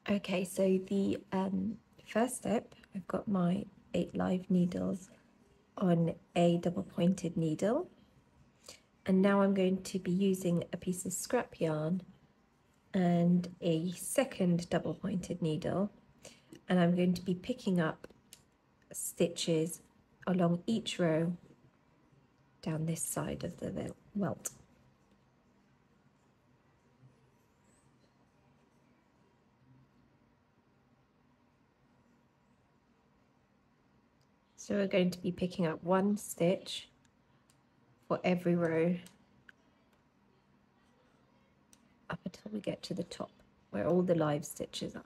Okay, so the first step, I've got my 8 live needles on a double pointed needle, and now I'm going to be using a piece of scrap yarn and a second double pointed needle, and I'm going to be picking up stitches along each row down this side of the welt. So we're going to be picking up one stitch for every row up until we get to the top where all the live stitches are.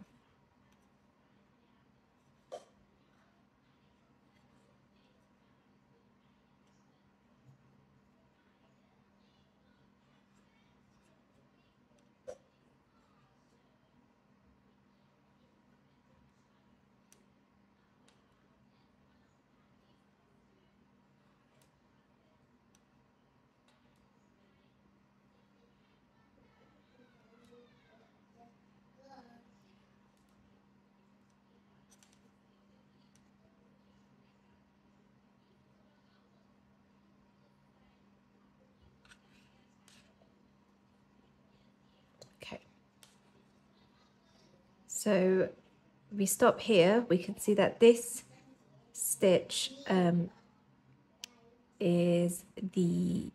Okay, so we stop here. We can see that this stitch is you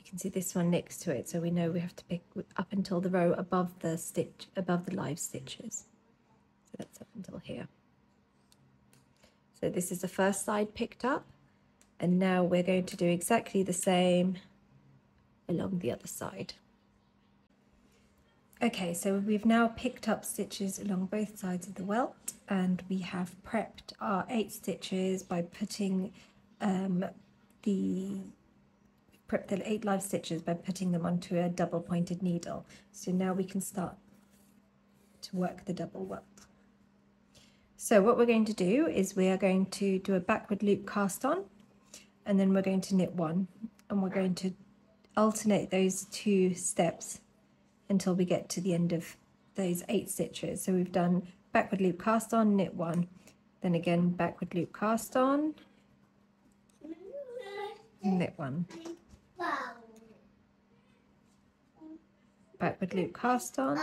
can see this one next to it, so we know we have to pick up until the row above the stitch, above the live stitches. So that's up until here. So this is the first side picked up, and now we're going to do exactly the same along the other side. Okay, so we've now picked up stitches along both sides of the welt, and we have prepped our 8 stitches by putting the 8 live stitches by putting them onto a double pointed needle. So now we can start to work the double welt. So what we're going to do is we are going to do a backward loop cast on, and then we're going to knit one, and we're going to alternate those 2 steps until we get to the end of those 8 stitches. So we've done backward loop cast on, knit one, then again backward loop cast on, knit one, backward loop cast on,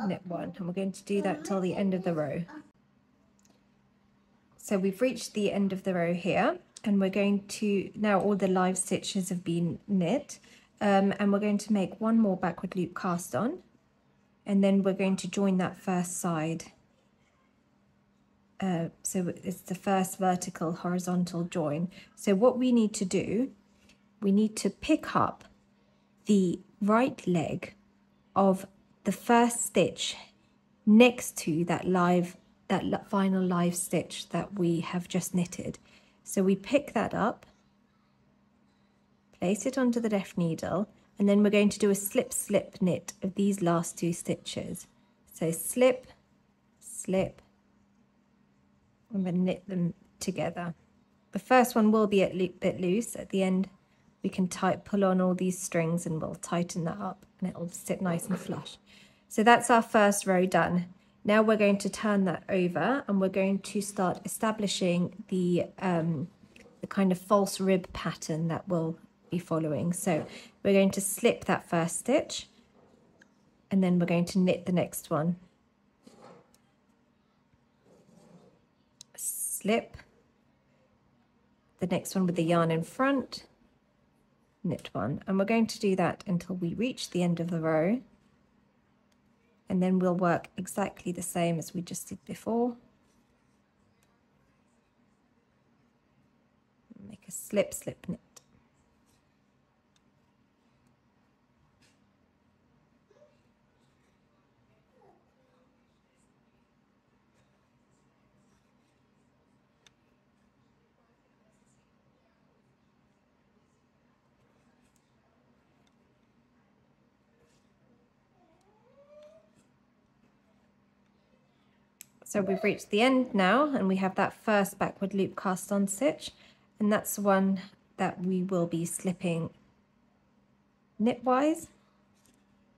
knit one, and we're going to do that till the end of the row. So we've reached the end of the row here, and we're going to, now all the live stitches have been knit, and we're going to make one more backward loop cast on, and then we're going to join that first side. So it's the first vertical horizontal join. So what we need to do, we need to pick up the right leg of the first stitch next to that final live stitch that we have just knitted. So we pick that up, place it onto the left needle, and then we're going to do a slip slip knit of these last 2 stitches. So slip, slip, I'm going to knit them together. The first one will be a bit loose. At the end we can pull on all these strings and we'll tighten that up, and it'll sit nice and flush. So that's our first row done. Now we're going to turn that over, and we're going to start establishing the kind of false rib pattern that we'll be following. So we're going to slip that first stitch, and then we're going to knit the next one. Slip the next one with the yarn in front, knit one, and we're going to do that until we reach the end of the row, and then we'll work exactly the same as we just did before. Make a slip slip knit. So we've reached the end now, and we have that first backward loop cast on stitch, and that's the one that we will be slipping knitwise.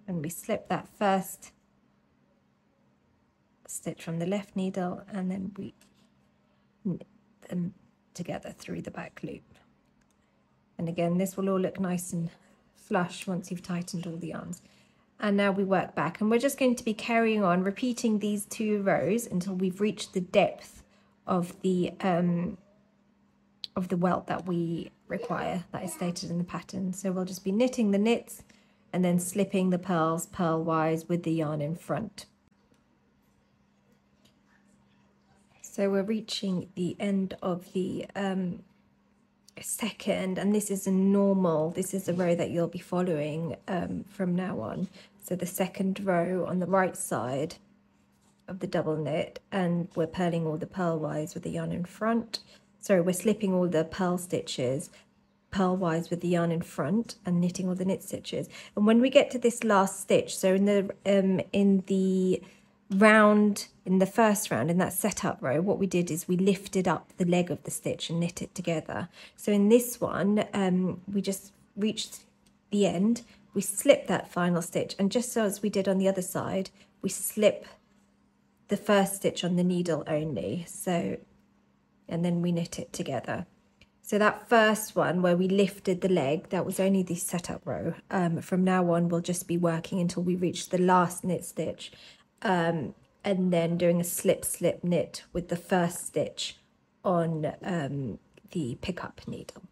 and we slip that first stitch from the left needle, and then we knit them together through the back loop. And again, this will all look nice and flush once you've tightened all the yarns. And now we work back, and we're just going to be carrying on repeating these 2 rows until we've reached the depth of the welt that we require, that is stated in the pattern. So we'll just be knitting the knits and then slipping the pearls purlwise with the yarn in front. So we're reaching the end of the second, and this is a row that you'll be following from now on. So the second row on the right side of the double knit, and we're purling all the purlwise with the yarn in front. So we're slipping all the purl stitches purlwise with the yarn in front and knitting all the knit stitches. And when we get to this last stitch, so in the first round, in that setup row, what we did is we lifted up the leg of the stitch and knit it together. So in this one, we just reached the end, we slip that final stitch, and just so as we did on the other side, we slip the first stitch on the needle only, so, and then we knit it together. So that first one where we lifted the leg, that was only the setup row. From now on, we'll just be working until we reach the last knit stitch, and then doing a slip, slip, knit with the first stitch on the pickup needle.